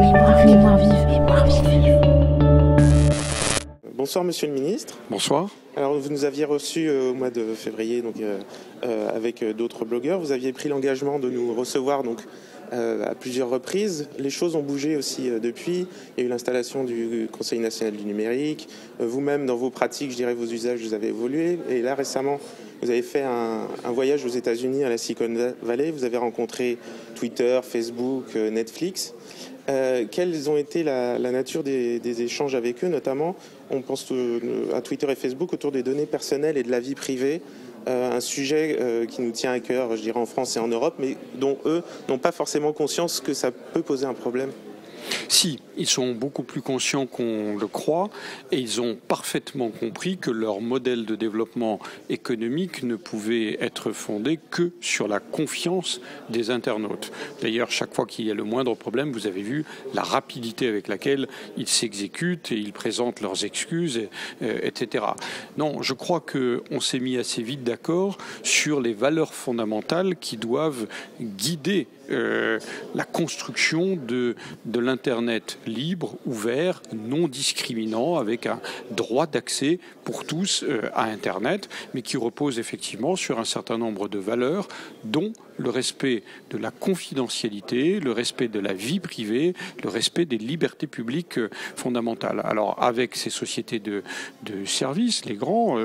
Mémoire vive. Bonsoir Monsieur le Ministre. Bonsoir. Alors vous nous aviez reçus au mois de février avec d'autres blogueurs. Vous aviez pris l'engagement de nous recevoir à plusieurs reprises. Les choses ont bougé aussi depuis. Il y a eu l'installation du Conseil national du numérique. Vous-même, dans vos pratiques, je dirais vos usages, vous avez évolué. Et là, récemment, vous avez fait un voyage aux États-Unis, à la Silicon Valley. Vous avez rencontré Twitter, Facebook, Netflix. Quelles ont été la nature des échanges avec eux, notamment, on pense à Twitter et Facebook, autour des données personnelles et de la vie privée, un sujet qui nous tient à cœur, je dirais, en France et en Europe, mais dont eux n'ont pas forcément conscience que ça peut poser un problème. Si, ils sont beaucoup plus conscients qu'on le croit et ils ont parfaitement compris que leur modèle de développement économique ne pouvait être fondé que sur la confiance des internautes. D'ailleurs, chaque fois qu'il y a le moindre problème, vous avez vu la rapidité avec laquelle ils s'exécutent et ils présentent leurs excuses, etc. Non, je crois qu'on s'est mis assez vite d'accord sur les valeurs fondamentales qui doivent guider la construction de l'Internet libre, ouvert, non discriminant, avec un droit d'accès pour tous à Internet, mais qui repose effectivement sur un certain nombre de valeurs, dont le respect de la confidentialité, le respect de la vie privée, le respect des libertés publiques fondamentales. Alors avec ces sociétés de services, les grands,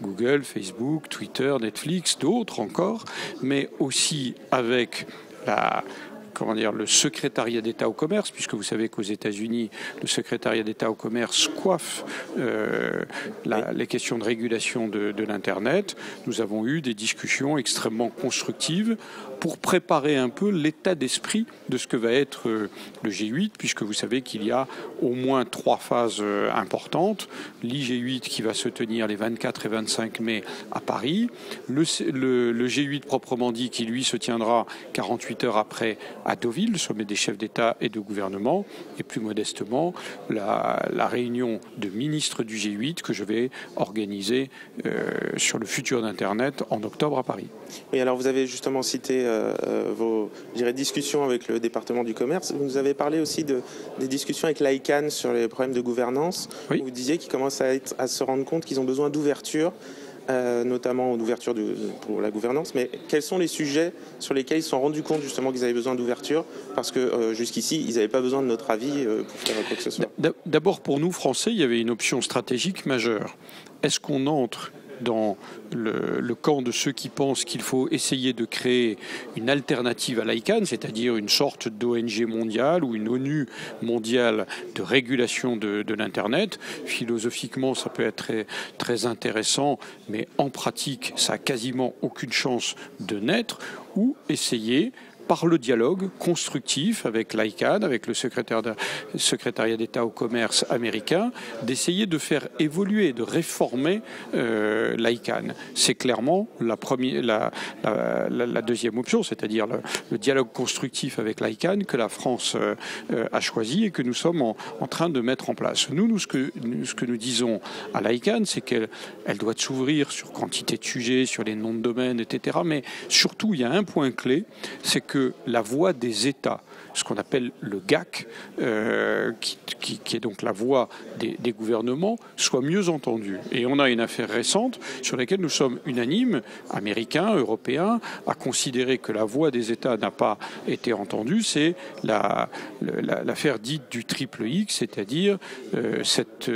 Google, Facebook, Twitter, Netflix, d'autres encore, mais aussi avec le secrétariat d'État au commerce, puisque vous savez qu'aux États-Unis, le secrétariat d'État au commerce coiffe les questions de régulation de l'Internet. Nous avons eu des discussions extrêmement constructives pour préparer un peu l'état d'esprit de ce que va être le G8, puisque vous savez qu'il y a au moins 3 phases importantes. L'IG8 qui va se tenir les 24 et 25 mai à Paris, le G8 proprement dit qui lui se tiendra 48 heures après à Deauville, le sommet des chefs d'État et de gouvernement, et plus modestement la réunion de ministres du G8 que je vais organiser sur le futur d'Internet en octobre à Paris. Et alors vous avez justement cité vos discussions avec le département du commerce. Vous nous avez parlé aussi des discussions avec l'ICANN sur les problèmes de gouvernance. Oui. Vous disiez qu'ils commencent à se rendre compte qu'ils ont besoin d'ouverture, notamment d'ouverture pour la gouvernance. Mais quels sont les sujets sur lesquels ils se sont rendus compte justement qu'ils avaient besoin d'ouverture? Parce que jusqu'ici, ils n'avaient pas besoin de notre avis pour faire quoi que ce soit. D'abord, pour nous, Français, il y avait une option stratégique majeure. Est-ce qu'on entre dans le camp de ceux qui pensent qu'il faut essayer de créer une alternative à l'ICANN, c'est-à-dire une sorte d'ONG mondiale ou une ONU mondiale de régulation de l'Internet? Philosophiquement, ça peut être très, très intéressant, mais en pratique, ça n'a quasiment aucune chance de naître. Ou essayer, par le dialogue constructif avec l'ICANN, avec le secrétariat d'État au commerce américain, d'essayer de faire évoluer, de réformer l'ICANN. C'est clairement la deuxième option, c'est-à-dire le dialogue constructif avec l'ICANN que la France a choisi et que nous sommes en train de mettre en place. Nous, ce que nous disons à l'ICANN, c'est qu'elle doit s'ouvrir sur quantité de sujets, sur les noms de domaine, etc. Mais surtout, il y a un point clé, c'est que la voix des États, ce qu'on appelle le GAC, qui est donc la voix des gouvernements, soit mieux entendue. Et on a une affaire récente sur laquelle nous sommes unanimes, Américains, Européens, à considérer que la voix des États n'a pas été entendue. C'est l'affaire dite du triple X, c'est-à-dire cette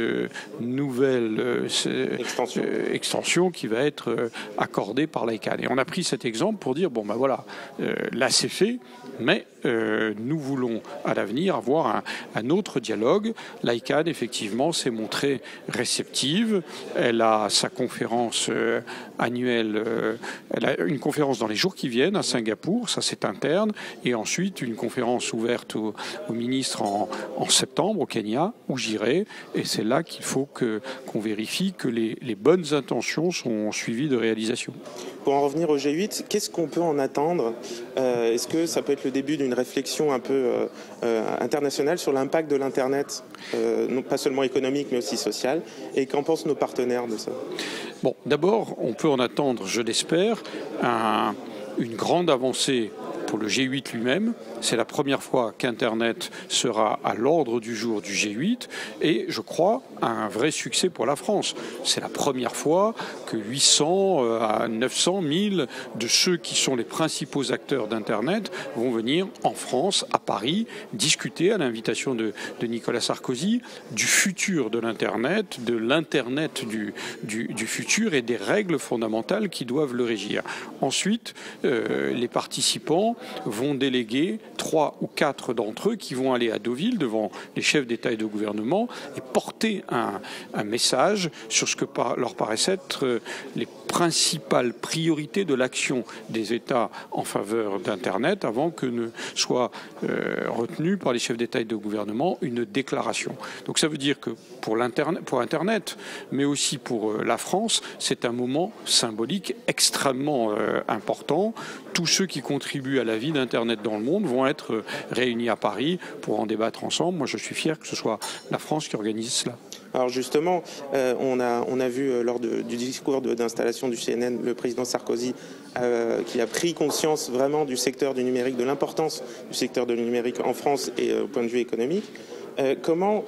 nouvelle extension qui va être accordée par l'ICANN. Et on a pris cet exemple pour dire, bon ben voilà, là c'est fait, mais nous voulons à l'avenir avoir un autre dialogue. L'ICANN, effectivement, s'est montrée réceptive. Elle a sa conférence annuelle, elle a une conférence dans les jours qui viennent à Singapour, ça c'est interne, et ensuite une conférence ouverte aux ministres en septembre au Kenya, où j'irai, et c'est là qu'il faut qu'on vérifie que les bonnes intentions sont suivies de réalisation. Pour en revenir au G8, qu'est-ce qu'on peut en attendre? Est-ce que ça peut être le début d'une réflexion un peu internationale sur l'impact de l'Internet, non pas seulement économique mais aussi social? Et qu'en pensent nos partenaires de ça? Bon, d'abord, on peut en attendre, je l'espère, une grande avancée pour le G8 lui-même, c'est la première fois qu'Internet sera à l'ordre du jour du G8 et je crois un vrai succès pour la France. C'est la première fois que 800 à 900 000 de ceux qui sont les principaux acteurs d'Internet vont venir en France, à Paris, discuter à l'invitation de Nicolas Sarkozy du futur de l'Internet, de l'Internet du futur et des règles fondamentales qui doivent le régir. Ensuite, les participants vont déléguer 3 ou 4 d'entre eux qui vont aller à Deauville devant les chefs d'État et de gouvernement et porter un message sur ce que leur paraissent être les principales priorités de l'action des États en faveur d'Internet avant que ne soit retenue par les chefs d'État et de gouvernement une déclaration. Donc ça veut dire que pour Internet, mais aussi pour la France, c'est un moment symbolique extrêmement important. Tous ceux qui contribuent à la vie d'Internet dans le monde vont être réunis à Paris pour en débattre ensemble. Moi, je suis fier que ce soit la France qui organise cela. Alors justement, on a vu lors du discours d'installation du CNN, le président Sarkozy qui a pris conscience vraiment du secteur du numérique, de l'importance du secteur du numérique en France et au point de vue économique. Comment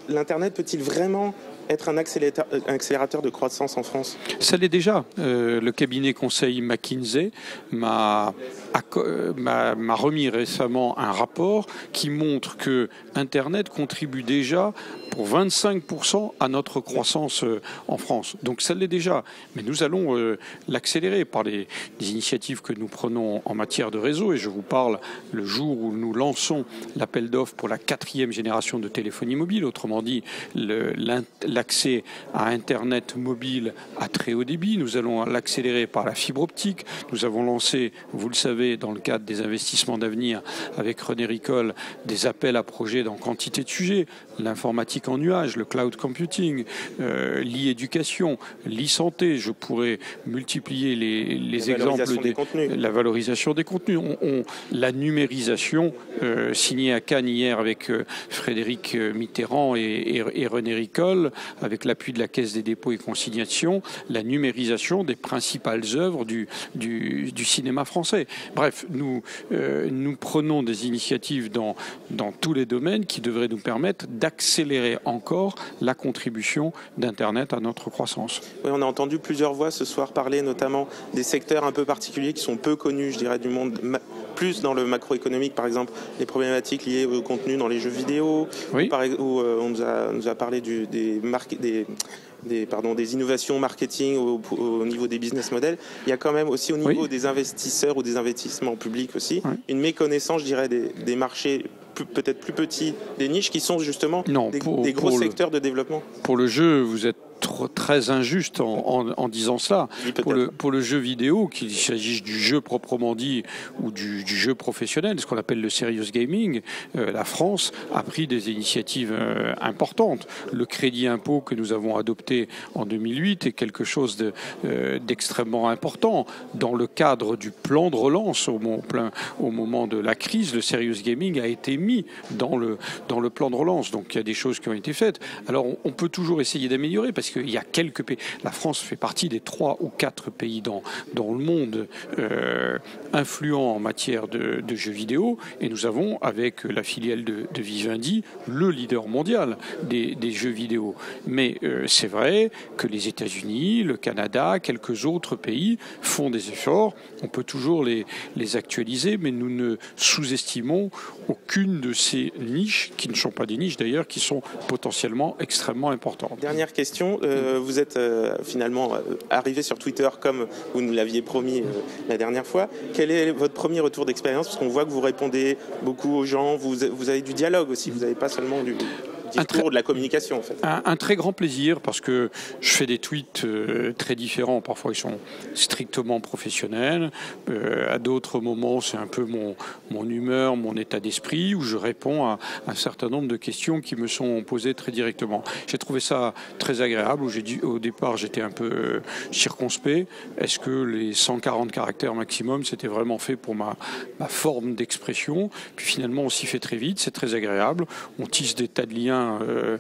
l'Internet peut-il vraiment être un accélérateur de croissance en France? Ça l'est déjà. Le cabinet conseil McKinsey m'a remis récemment un rapport qui montre que Internet contribue déjà pour 25% à notre croissance en France. Donc ça l'est déjà. Mais nous allons l'accélérer par des initiatives que nous prenons en matière de réseau. Et je vous parle le jour où nous lançons l'appel d'offres pour la 4e génération de téléphonie mobile. Autrement dit, l'accès à Internet mobile à très haut débit. Nous allons l'accélérer par la fibre optique. Nous avons lancé, vous le savez, dans le cadre des investissements d'avenir avec René Ricol, des appels à projets dans quantité de sujets. L'informatique en nuage, le cloud computing, l'e-éducation, l'e-santé. Je pourrais multiplier les exemples. La valorisation des contenus. La numérisation, signée à Cannes hier avec Frédéric Mitterrand et René Ricol, avec l'appui de la Caisse des dépôts et consignations, la numérisation des principales œuvres du cinéma français. Bref, nous prenons des initiatives dans tous les domaines qui devraient nous permettre d'accélérer encore la contribution d'Internet à notre croissance. Oui, on a entendu plusieurs voix ce soir parler notamment des secteurs un peu particuliers qui sont peu connus, je dirais, du monde, plus dans le macroéconomique, par exemple, les problématiques liées au contenu dans les jeux vidéo, oui. Où on nous a parlé des innovations marketing au niveau des business models. Il y a quand même aussi au niveau des investisseurs ou des investissements publics aussi, une méconnaissance, je dirais, des marchés peut-être plus petits, des niches qui sont justement des gros secteurs de développement. Pour le jeu, vous êtes très injuste en disant cela. Pour le jeu vidéo, qu'il s'agisse du jeu proprement dit ou du jeu professionnel, ce qu'on appelle le serious gaming, la France a pris des initiatives importantes. Le crédit impôt que nous avons adopté en 2008 est quelque chose d'extrêmement important. Dans le cadre du plan de relance au moment de la crise, le serious gaming a été mis dans le plan de relance. Donc il y a des choses qui ont été faites. Alors on peut toujours essayer d'améliorer parce qu'il y a quelques pays. La France fait partie des 3 ou 4 pays dans le monde influents en matière de jeux vidéo, et nous avons, avec la filiale de Vivendi, le leader mondial des jeux vidéo. Mais c'est vrai que les États-Unis, le Canada, quelques autres pays font des efforts. On peut toujours les actualiser, mais nous ne sous-estimons aucune de ces niches, qui ne sont pas des niches d'ailleurs, qui sont potentiellement extrêmement importantes. Dernière question. Vous êtes finalement arrivé sur Twitter comme vous nous l'aviez promis la dernière fois. Quel est votre premier retour d'expérience? Parce qu'on voit que vous répondez beaucoup aux gens, vous avez du dialogue aussi, vous n'avez pas seulement du discours, de la communication en fait. Un très grand plaisir parce que je fais des tweets très différents. Parfois ils sont strictement professionnels. À d'autres moments c'est un peu mon humeur, mon état d'esprit, où je réponds à un certain nombre de questions qui me sont posées très directement. J'ai trouvé ça très agréable. Au départ j'étais un peu circonspect. Est-ce que les 140 caractères maximum c'était vraiment fait pour ma forme d'expression? Puis finalement on s'y fait très vite, c'est très agréable. On tisse des tas de liens moyens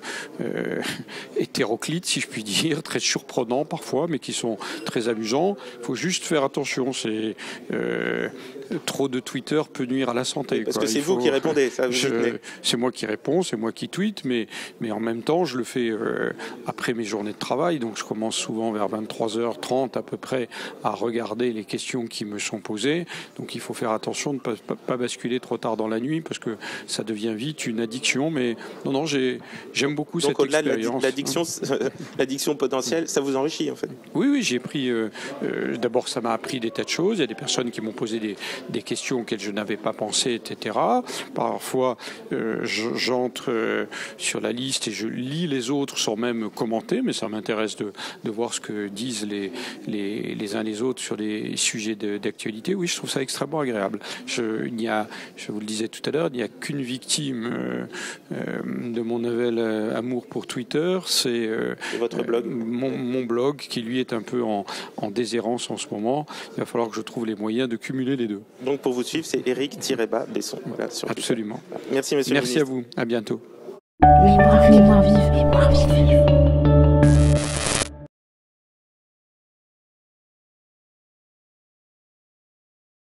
hétéroclites, si je puis dire, très surprenants parfois, mais qui sont très amusants. Il faut juste faire attention. Trop de Twitter peut nuire à la santé. Parce que c'est vous qui répondez, ça vous c'est moi qui réponds, c'est moi qui tweete, mais en même temps, je le fais après mes journées de travail, donc je commence souvent vers 23h30 à peu près à regarder les questions qui me sont posées. Donc il faut faire attention de ne pas basculer trop tard dans la nuit, parce que ça devient vite une addiction. Mais non, j'aime beaucoup cette expérience. Donc l'addiction potentielle, ça vous enrichit en fait? Oui, j'ai pris... d'abord, ça m'a appris des tas de choses. Il y a des personnes qui m'ont posé des questions auxquelles je n'avais pas pensé, etc. Parfois, j'entre sur la liste et je lis les autres sans même commenter, mais ça m'intéresse de voir ce que disent les uns les autres sur les sujets d'actualité. Oui, je trouve ça extrêmement agréable. Je vous le disais tout à l'heure, il n'y a qu'une victime de mon nouvel amour pour Twitter, c'est votre blog, mon blog, qui lui est un peu en déshérence en ce moment. Il va falloir que je trouve les moyens de cumuler les deux. Donc pour vous suivre, c'est Éric-Besson. Voilà, absolument. Merci, monsieur le ministre. Merci à vous. À bientôt. Mémoire vive.